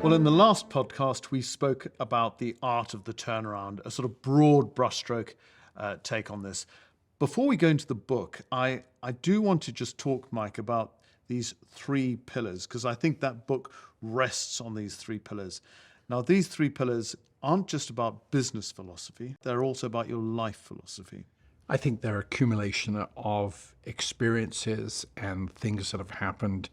Well, in the last podcast, we spoke about the art of the turnaround, a sort of broad brushstroke take on this. Before we go into the book, I do want to just talk, Mike, about these three pillars, because I think that book rests on these three pillars. Now, these three pillars aren't just about business philosophy, they're also about your life philosophy. I think they're accumulation of experiences and things that have happened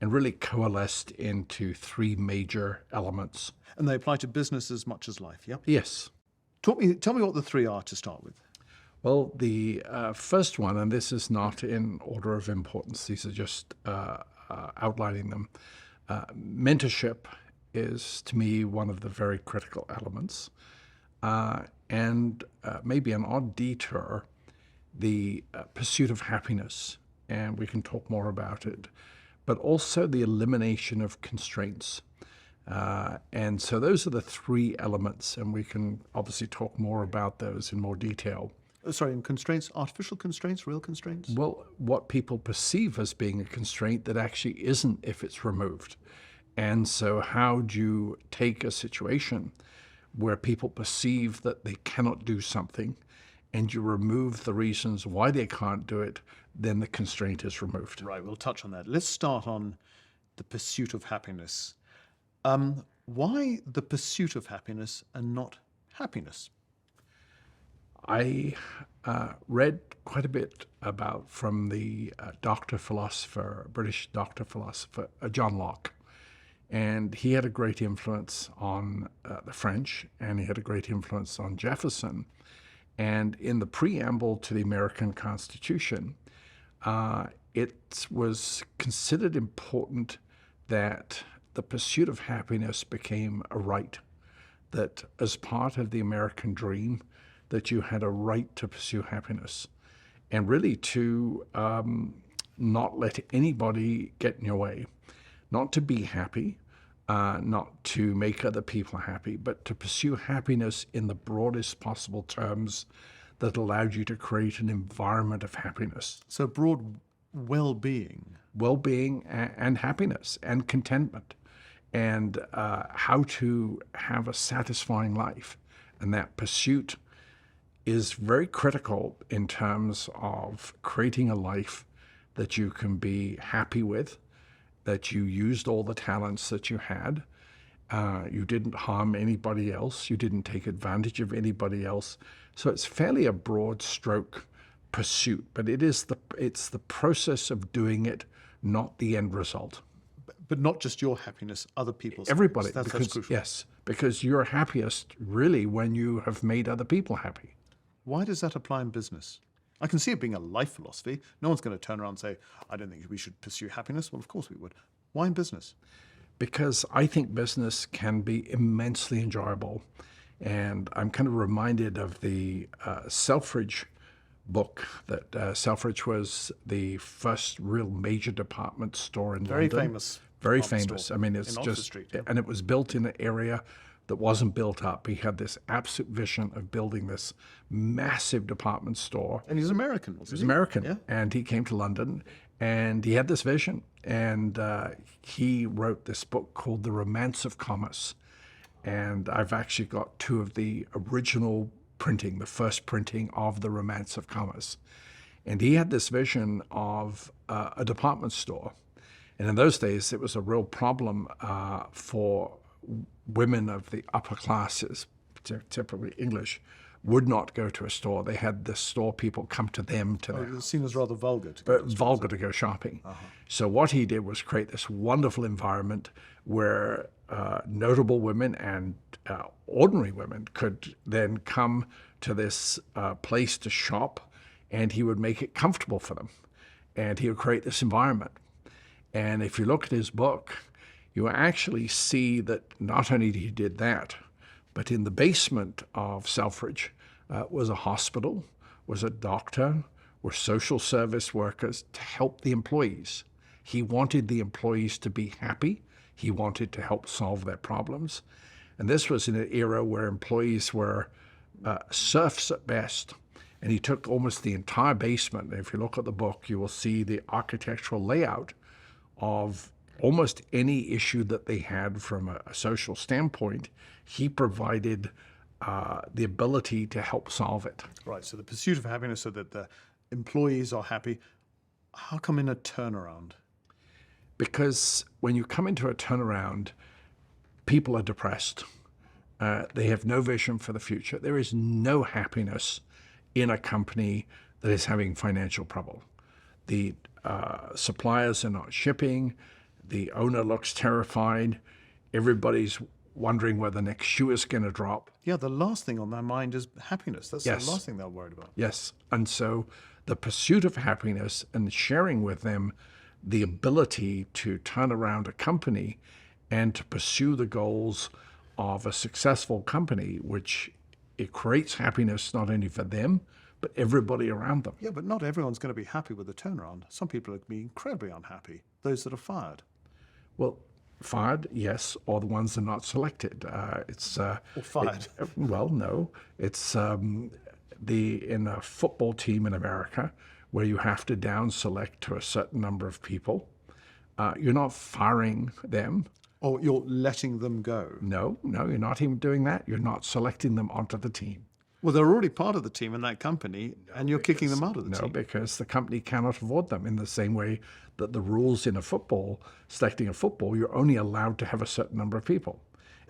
and really coalesced into three major elements. And they apply to business as much as life, yeah? Yes. Tell me what the three are to start with. Well, the first one, and this is not in order of importance, these are just outlining them. Mentorship is, to me, one of the very critical elements. And maybe an odd detour, the pursuit of happiness, and we can talk more about it, but also the elimination of constraints. And so those are the three elements, and we can obviously talk more about those in more detail. Sorry, and constraints, artificial constraints, real constraints? Well, what people perceive as being a constraint that actually isn't if it's removed. And so how do you take a situation where people perceive that they cannot do something and you remove the reasons why they can't do it, then the constraint is removed. Right, we'll touch on that. Let's start on the pursuit of happiness. Why the pursuit of happiness and not happiness? I read quite a bit about from the British doctor philosopher, John Locke. And he had a great influence on the French, and he had a great influence on Jefferson. And in the preamble to the American Constitution, it was considered important that the pursuit of happiness became a right, that as part of the American dream, that you had a right to pursue happiness and really to not let anybody get in your way, not to be happy, not to make other people happy, but to pursue happiness in the broadest possible terms that allowed you to create an environment of happiness. So broad well-being. Well-being and happiness and contentment, and how to have a satisfying life. And that pursuit is very critical in terms of creating a life that you can be happy with, that you used all the talents that you had, you didn't harm anybody else, you didn't take advantage of anybody else. So it's fairly a broad stroke pursuit, but it's the process of doing it, not the end result. But not just your happiness, other people's Everybody, happiness. That's crucial. yes, because you're happiest really when you have made other people happy. Why does that apply in business? I can see it being a life philosophy. No one's going to turn around and say, I don't think we should pursue happiness. Well, of course we would. Why in business? Because I think business can be immensely enjoyable. And I'm kind of reminded of the Selfridge book, that Selfridge was the first real major department store in Very London. famous. Very department famous. store I mean, it's in Oxford just, Street, yeah. and it was built in an area that wasn't built up. He had this absolute vision of building this massive department store. And he's American, wasn't he? He was American, Yeah. and he came to London, and he had this vision, and he wrote this book called The Romance of Commerce. And I've actually got two of the original printing, the first printing of The Romance of Commerce. And he had this vision of a department store. And in those days, it was a real problem for women of the upper classes, typically English, would not go to a store. They had the store people come to them to their It seems rather vulgar. vulgar to go shopping. So what he did was create this wonderful environment where notable women and ordinary women could then come to this place to shop, and he would make it comfortable for them. And he would create this environment. And if you look at his book, you actually see that not only he did that, but in the basement of Selfridge was a hospital, was a doctor, were social service workers to help the employees. He wanted the employees to be happy. He wanted to help solve their problems. And this was in an era where employees were serfs at best. And he took almost the entire basement. And if you look at the book, you will see the architectural layout of almost any issue that they had from a social standpoint, he provided the ability to help solve it. Right. So the pursuit of happiness so that the employees are happy. How come in a turnaround? Because when you come into a turnaround, people are depressed. They have no vision for the future. There is no happiness in a company that is having financial trouble. The suppliers are not shipping. The owner looks terrified. Everybody's wondering where the next shoe is going to drop. Yeah, the last thing on their mind is happiness. That's Yes. the last thing they're worried about. Yes. And so the pursuit of happiness and sharing with them the ability to turn around a company and to pursue the goals of a successful company, which it creates happiness not only for them, but everybody around them. Yeah, but not everyone's going to be happy with the turnaround. Some people are going to be incredibly unhappy, those that are fired. Well, fired, yes, or the ones that are not selected. Or fired. Well, no. It's in a football team in America where you have to down select to a certain number of people. You're not firing them. Or you're letting them go. No, you're not even doing that. You're not selecting them onto the team. Well, they're already part of the team in that company, and you're kicking them out of the No, team. because the company cannot afford them in the same way that the rules in a football, selecting a football, you're only allowed to have a certain number of people.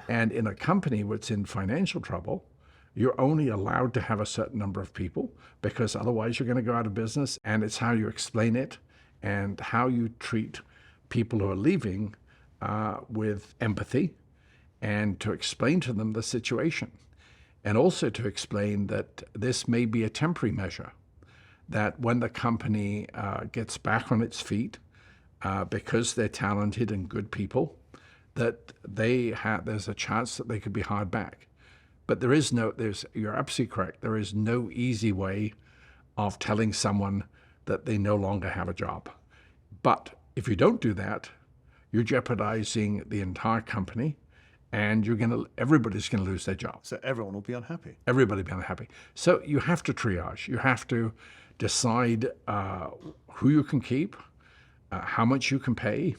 And in a company that's in financial trouble, you're only allowed to have a certain number of people because otherwise you're going to go out of business. And it's how you explain it and how you treat people who are leaving with empathy and to explain to them the situation. And also to explain that this may be a temporary measure, that when the company gets back on its feet, because they're talented and good people, that there's a chance that they could be hired back. But you're absolutely correct. There is no easy way of telling someone that they no longer have a job. But if you don't do that, you're jeopardizing the entire company, and everybody's going to lose their job. So everyone will be unhappy. Everybody will be unhappy. So you have to triage. You have to decide who you can keep, how much you can pay,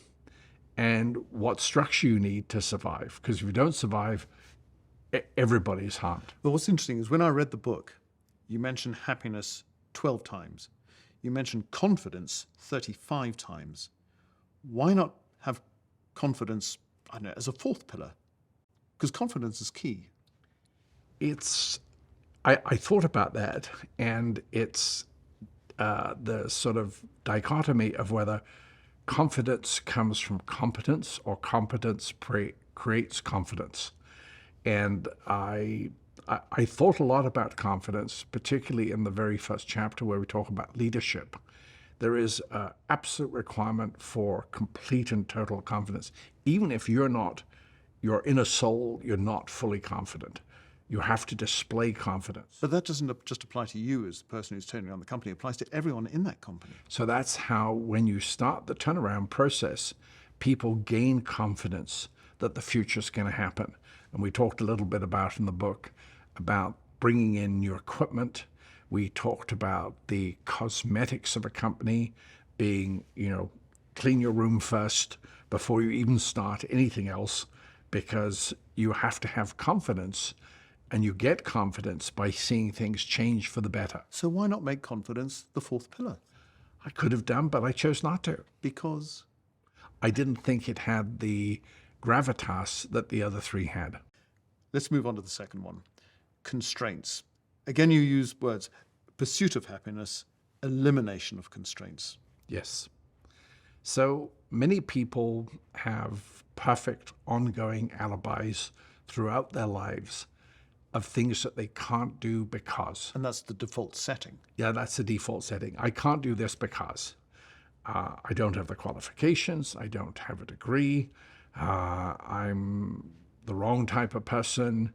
and what structure you need to survive. Because if you don't survive, everybody's harmed. But what's interesting is when I read the book, you mentioned happiness 12 times. You mentioned confidence 35 times. Why not have confidence, I don't know, as a fourth pillar? Because confidence is key. I thought about that, and it's the sort of dichotomy of whether confidence comes from competence or competence creates confidence. And I thought a lot about confidence, particularly in the very first chapter where we talk about leadership. There is an absolute requirement for complete and total confidence. Even if your inner soul, you're not fully confident. You have to display confidence. But that doesn't just apply to you as the person who's turning around the company. It applies to everyone in that company. So that's how, when you start the turnaround process, people gain confidence that the future's going to happen. And we talked a little bit about in the book about bringing in new equipment. We talked about the cosmetics of a company being, clean your room first before you even start anything else, because you have to have confidence, and you get confidence by seeing things change for the better. So why not make confidence the fourth pillar? I could have done, but I chose not to. Because I didn't think it had the gravitas that the other three had. let's move on to the second one. Constraints. Again, you use words pursuit of happiness, elimination of constraints. Yes. So many people have perfect ongoing alibis throughout their lives of things that they can't do because. And that's the default setting. Yeah, that's the default setting. I can't do this because I don't have the qualifications. I don't have a degree. I'm the wrong type of person.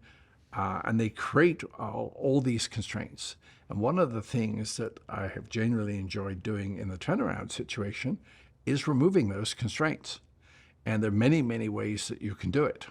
And they create all these constraints. And one of the things that I have genuinely enjoyed doing in the turnaround situation is removing those constraints. And there are many, many ways that you can do it.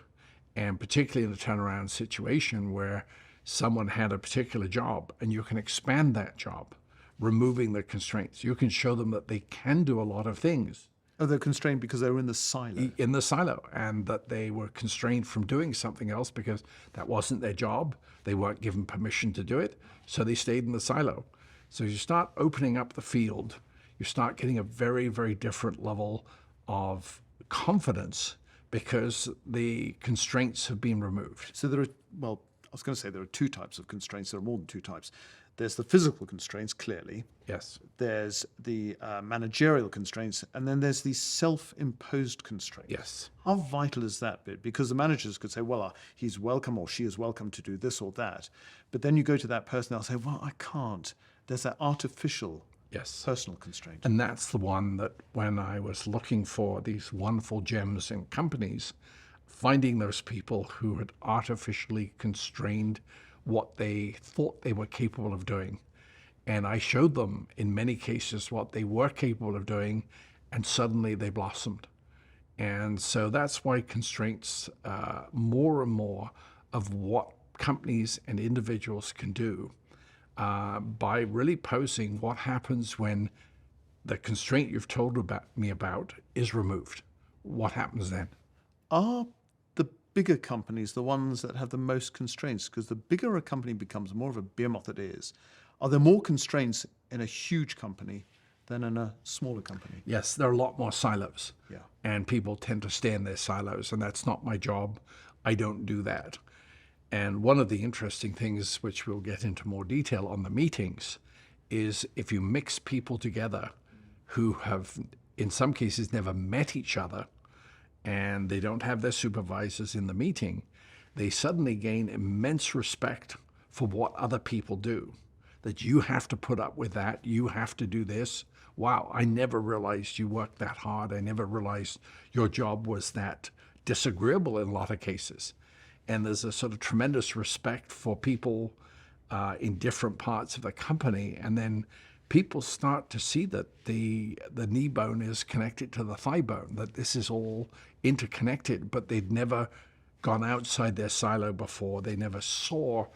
And particularly in a turnaround situation where someone had a particular job and you can expand that job, removing the constraints. You can show them that they can do a lot of things Oh, they're constrained because they're in the silo. in the silo, and that they were constrained from doing something else because that wasn't their job. They weren't given permission to do it, so they stayed in the silo. So you start opening up the field, you start getting a very, very different level of confidence because the constraints have been removed. So there are, well, I was going to say there are two types of constraints. There are more than two types. There's the physical constraints, clearly. Yes. There's the managerial constraints, and then there's the self-imposed constraints. Yes. How vital is that bit? Because the managers could say, well, he's welcome or she is welcome to do this or that. But then you go to that person, they'll say, well, I can't. There's that artificial Yes. personal constraint. And that's the one that when I was looking for these wonderful gems in companies, finding those people who had artificially constrained what they thought they were capable of doing. And I showed them in many cases what they were capable of doing, and suddenly they blossomed. And so that's why constraints, more and more of what companies and individuals can do by really posing what happens when the constraint you've told me about is removed. What happens then? Are the bigger companies the ones that have the most constraints? Because the bigger a company becomes, the more of a behemoth it is. Are there more constraints in a huge company than in a smaller company? Yes, there are a lot more silos. Yeah. And people tend to stay in their silos, and that's not my job. I don't do that. And one of the interesting things, which we'll get into more detail on the meetings, is if you mix people together who have, in some cases, never met each other, and they don't have their supervisors in the meeting, they suddenly gain immense respect for what other people do. That you have to put up with that, you have to do this. Wow, I never realized you worked that hard. I never realized your job was that disagreeable in a lot of cases. And there's a sort of tremendous respect for people in different parts of the company. And then people start to see that the knee bone is connected to the thigh bone, that this is all interconnected, but they'd never gone outside their silo before. They never saw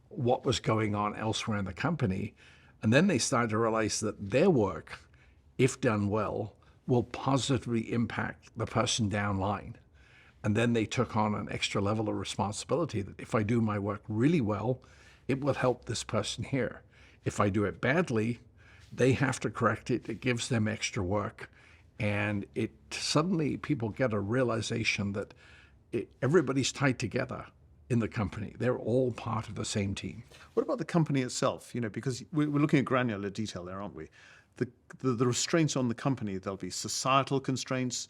what was going on elsewhere in the company. And then they started to realize that their work, if done well, will positively impact the person downline. And then they took on an extra level of responsibility that if I do my work really well, it will help this person here. If I do it badly, they have to correct it. It gives them extra work. And it suddenly people get a realization that everybody's tied together in the company. They're all part of the same team. What about the company itself? Because we're looking at granular detail there, aren't we? The restraints on the company, there'll be societal constraints,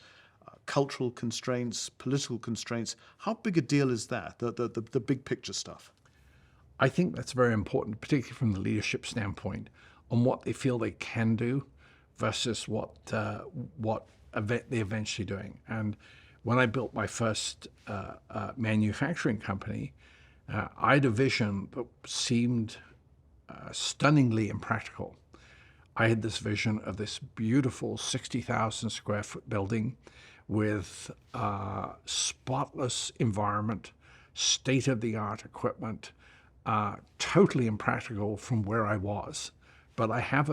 cultural constraints, political constraints. How big a deal is that, the big picture stuff? I think that's very important, particularly from the leadership standpoint, on what they feel they can do versus what they're eventually doing. And when I built my first manufacturing company, I had a vision that seemed stunningly impractical. I had this vision of this beautiful 60,000 square foot building with spotless environment, state-of-the-art equipment, totally impractical from where I was. But I had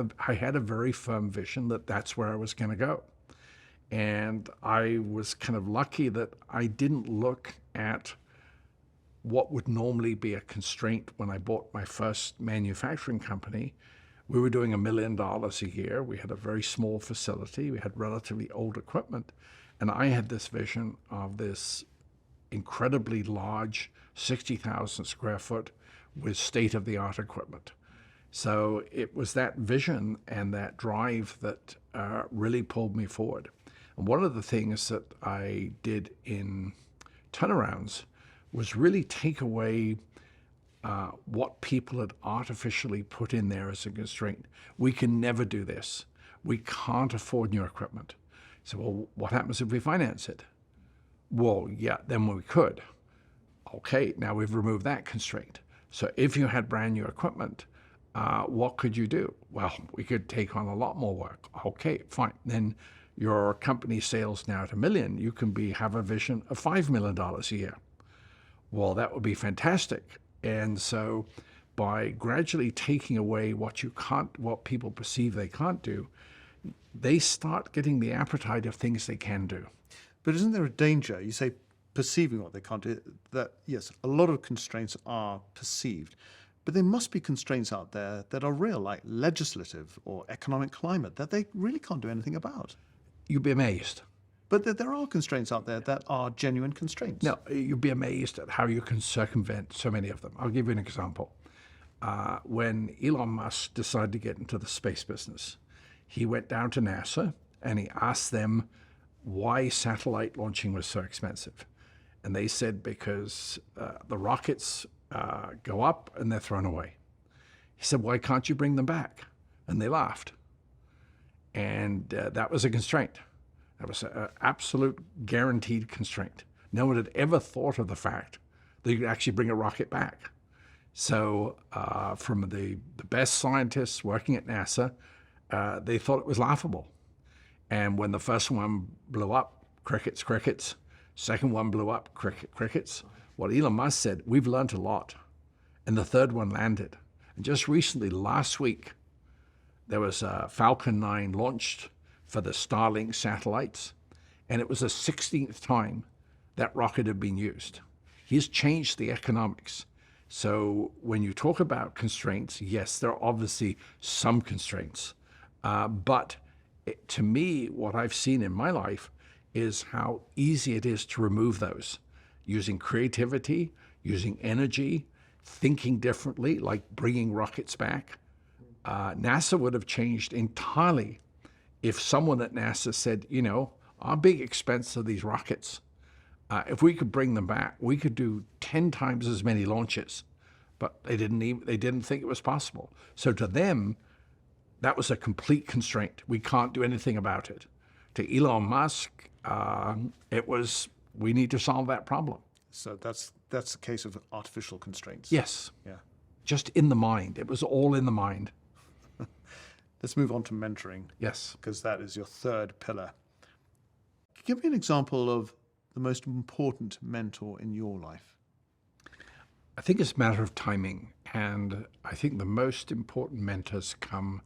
a very firm vision that that's where I was going to go. And I was kind of lucky that I didn't look at what would normally be a constraint when I bought my first manufacturing company. We were doing $1 million a year. We had a very small facility. We had relatively old equipment. And I had this vision of this incredibly large 60,000 square foot with state-of-the-art equipment. So it was that vision and that drive that really pulled me forward. And one of the things that I did in turnarounds was really take away what people had artificially put in there as a constraint. We can never do this. We can't afford new equipment. So, well, what happens if we finance it? Well, yeah, then we could. Okay, now we've removed that constraint. So if you had brand new equipment, what could you do? Well, we could take on a lot more work. Okay, fine. Then your company sales now at $1 million, you can have a vision of $5 million a year. Well, that would be fantastic. And so by gradually taking away what people perceive they can't do, they start getting the appetite of things they can do. But isn't there a danger? You say perceiving what they can't do. That yes, a lot of constraints are perceived, but there must be constraints out there that are real, like legislative or economic climate, that they really can't do anything about. You'd be amazed. But there are constraints out there that are genuine constraints. No, you'd be amazed at how you can circumvent so many of them. I'll give you an example. When Elon Musk decided to get into the space business, he went down to NASA and he asked them why satellite launching was so expensive. And they said because the rockets go up and they're thrown away. He said, why can't you bring them back? And they laughed. And that was a constraint. That was an absolute guaranteed constraint. No one had ever thought of the fact that you could actually bring a rocket back. So from the best scientists working at NASA, they thought it was laughable. And when the first one blew up, crickets, crickets. Second one blew up, crickets. Well, Elon Musk said, we've learned a lot. And the third one landed. And just recently, last week, there was a Falcon 9 launched for the Starlink satellites, and it was the 16th time that rocket had been used. He's changed the economics. So when you talk about constraints, yes, there are obviously some constraints. But to me, what I've seen in my life is how easy it is to remove those using creativity, using energy, thinking differently, like bringing rockets back. NASA would have changed entirely if someone at NASA said, you know, our big expense are these rockets. If we could bring them back, we could do 10 times as many launches. But they didn't think it was possible. So to them, that was a complete constraint. We can't do anything about it. To Elon Musk, it was, we need to solve that problem. So that's the case of artificial constraints. Yes. Yeah. Just in the mind. It was all in the mind. Let's move on to mentoring. Yes. Because that is your third pillar. Give me an example of the most important mentor in your life. I think it's a matter of timing. And I think the most important mentors come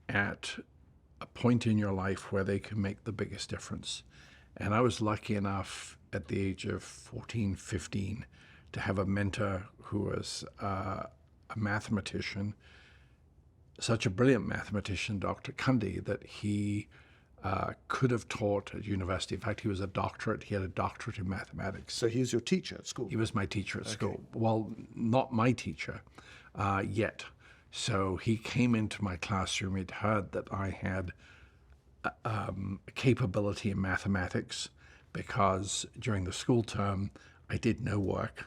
at a point in your life where they can make the biggest difference. And I was lucky enough at the age of 14, 15 to have a mentor who was a mathematician, such a brilliant mathematician, Dr. Kunde, that he could have taught at university. In fact, he was a doctorate. He had a doctorate in mathematics. So he was your teacher at school? He was my teacher at school. Well, not my teacher yet. So he came into my classroom. He'd heard that I had a capability in mathematics because during the school term, I did no work.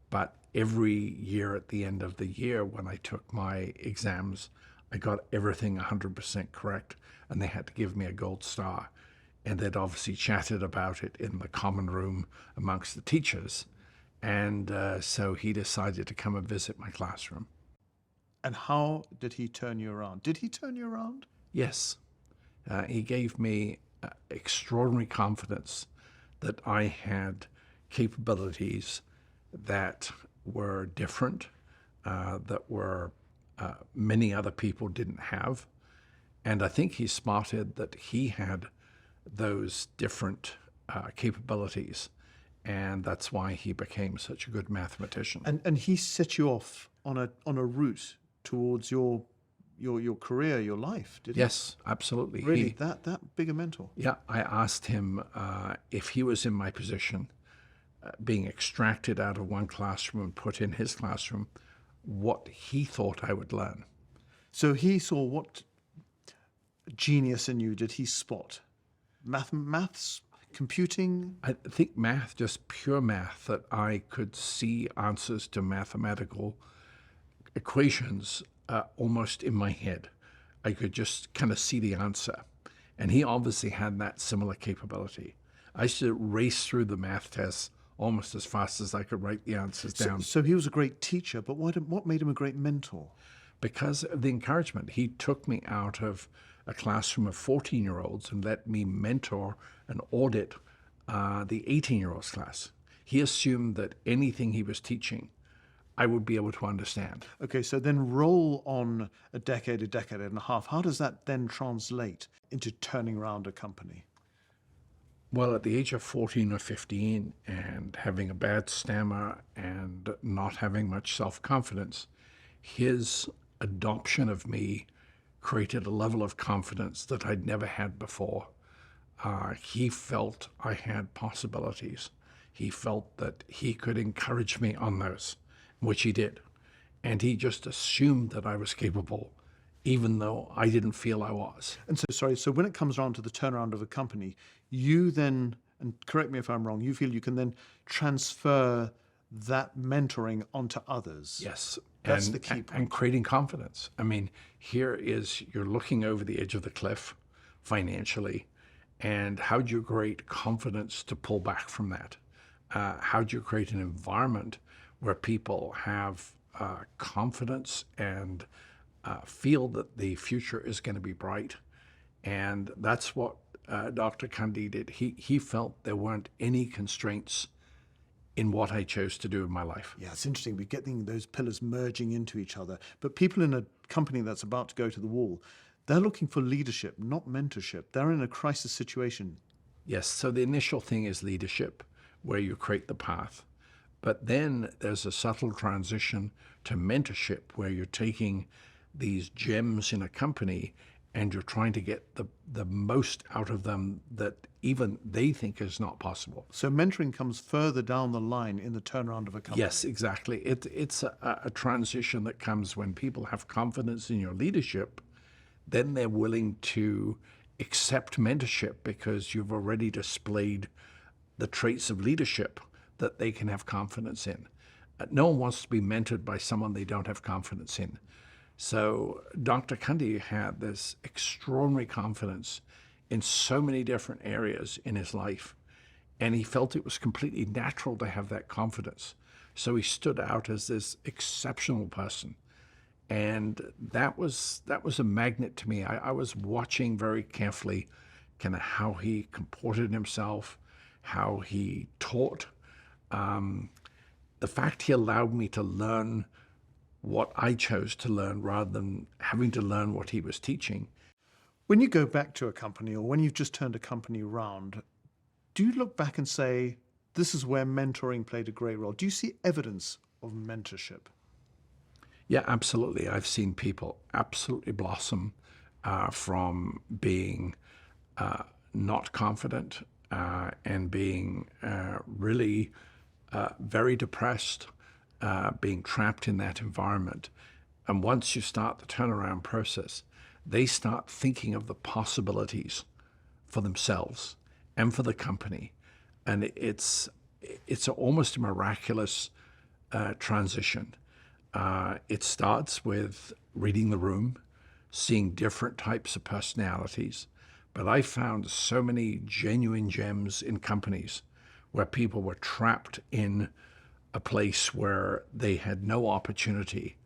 But every year at the end of the year when I took my exams, I got everything 100% correct, and they had to give me a gold star. And they'd obviously chatted about it in the common room amongst the teachers. And so he decided to come and visit my classroom. And how did he turn you around? Did he turn you around? Yes. He gave me extraordinary confidence that I had capabilities that were different, that were many other people didn't have. And I think he spotted that he had those different capabilities. And that's why he became such a good mathematician. And he set you off on a route towards your career, your life, did he? Yes, absolutely. Really, that big a mentor? Yeah, I asked him if he was in my position, being extracted out of one classroom and put in his classroom, what he thought I would learn. So he saw what genius in you did he spot? Maths, computing? I think math, just pure math, that I could see answers to mathematical equations almost in my head. I could just kind of see the answer. And he obviously had that similar capability. I used to race through the math tests almost as fast as I could write the answers down. So he was a great teacher, but what made him a great mentor? Because of the encouragement. He took me out of a classroom of 14-year-olds and let me mentor and audit the 18-year-olds class. He assumed that anything he was teaching I would be able to understand. Okay, so then roll on a decade and a half. How does that then translate into turning around a company? Well, at the age of 14 or 15 and having a bad stammer and not having much self-confidence, his adoption of me created a level of confidence that I'd never had before. He felt I had possibilities. He felt that he could encourage me on those, which he did. And he just assumed that I was capable, even though I didn't feel I was. And so, sorry, so when it comes around to the turnaround of a company, you then, and correct me if I'm wrong, you feel you can then transfer that mentoring onto others. Yes. That's the key point. And creating confidence. I mean, here is you're looking over the edge of the cliff financially, and how do you create confidence to pull back from that? How do you create an environment where people have confidence and feel that the future is going to be bright? And that's what Dr. Kandi did. He felt there weren't any constraints in what I chose to do in my life. Yeah, it's interesting. We're getting those pillars merging into each other. But people in a company that's about to go to the wall, they're looking for leadership, not mentorship. They're in a crisis situation. Yes, so the initial thing is leadership, where you create the path. But then there's a subtle transition to mentorship, where you're taking these gems in a company and you're trying to get the most out of them that even they think is not possible. So mentoring comes further down the line in the turnaround of a company. Yes, exactly. It's a transition that comes when people have confidence in your leadership, then they're willing to accept mentorship because you've already displayed the traits of leadership that they can have confidence in. No one wants to be mentored by someone they don't have confidence in. So Dr. Kandi had this extraordinary confidence in so many different areas in his life, and he felt it was completely natural to have that confidence. So he stood out as this exceptional person. And that was a magnet to me. I was watching very carefully kind of how he comported himself, how he taught. The fact he allowed me to learn what I chose to learn rather than having to learn what he was teaching. When you go back to a company or when you've just turned a company around, do you look back and say, this is where mentoring played a great role? Do you see evidence of mentorship? Yeah, absolutely. I've seen people absolutely blossom from being not confident and being really very depressed, being trapped in that environment. And once you start the turnaround process, they start thinking of the possibilities for themselves and for the company. And it's almost a miraculous transition. It starts with reading the room, seeing different types of personalities. But I found so many genuine gems in companies where people were trapped in a place where they had no opportunity,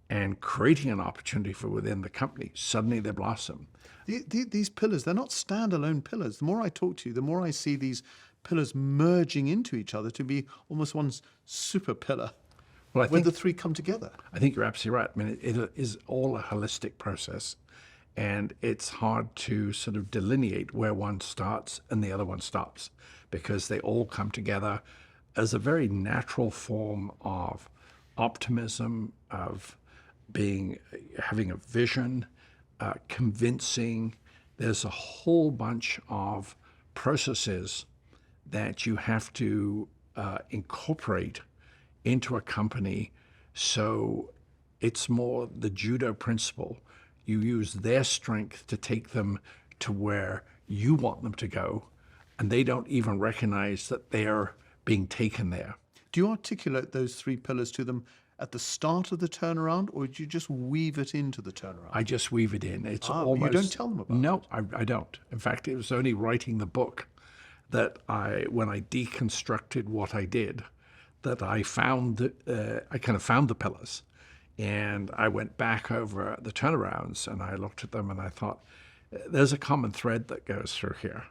and creating an opportunity for within the company, suddenly they blossom. These pillars, they're not standalone pillars. The more I talk to you, the more I see these pillars merging into each other to be almost one super pillar. Well, where the three come together. I think you're absolutely right. I mean, it is all a holistic process, and it's hard to sort of delineate where one starts and the other one stops, because they all come together as a very natural form of optimism, of having a vision, convincing. There's a whole bunch of processes that you have to incorporate into a company. So it's more the judo principle. You use their strength to take them to where you want them to go, and they don't even recognize that they're being taken there. Do you articulate those three pillars to them at the start of the turnaround, or do you just weave it into the turnaround? I just weave it in. It's almost. You don't tell them about it? No, I don't. In fact, it was only writing the book that when I deconstructed what I did, that I found, I kind of found the pillars. And I went back over the turnarounds and I looked at them and I thought, there's a common thread that goes through here.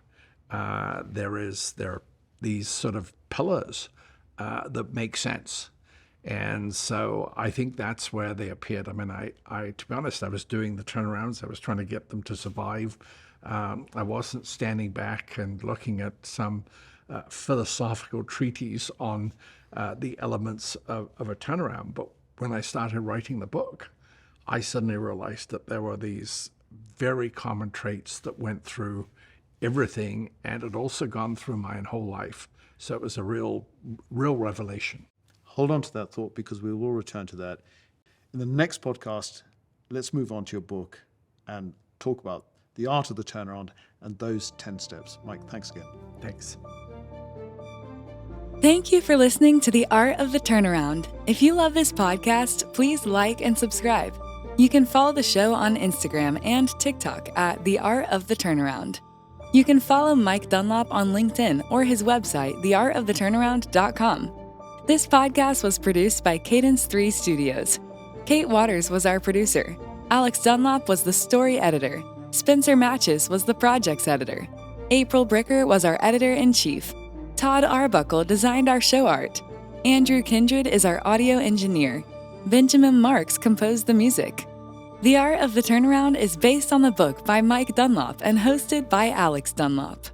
There are these sort of pillars that make sense. And so I think that's where they appeared. I mean, I to be honest, I was doing the turnarounds. I was trying to get them to survive. I wasn't standing back and looking at some philosophical treatise on the elements of a turnaround. But when I started writing the book, I suddenly realized that there were these very common traits that went through everything, and had also gone through my whole life. So it was a real revelation. Hold on to that thought, because we will return to that. In the next podcast, let's move on to your book and talk about the art of the turnaround and those 10 steps. Mike, thanks again. Thanks. Thank you for listening to The Art of the Turnaround. If you love this podcast, please like and subscribe. You can follow the show on Instagram and TikTok at The Art of the Turnaround. You can follow Mike Dunlop on LinkedIn or his website, theartoftheturnaround.com. This podcast was produced by Cadence 3 Studios. Kate Waters was our producer. Alex Dunlop was the story editor. Spencer Matches was the projects editor. April Bricker was our editor-in-chief. Todd Arbuckle designed our show art. Andrew Kindred is our audio engineer. Benjamin Marks composed the music. The Art of the Turnaround is based on the book by Mike Dunlop and hosted by Alex Dunlop.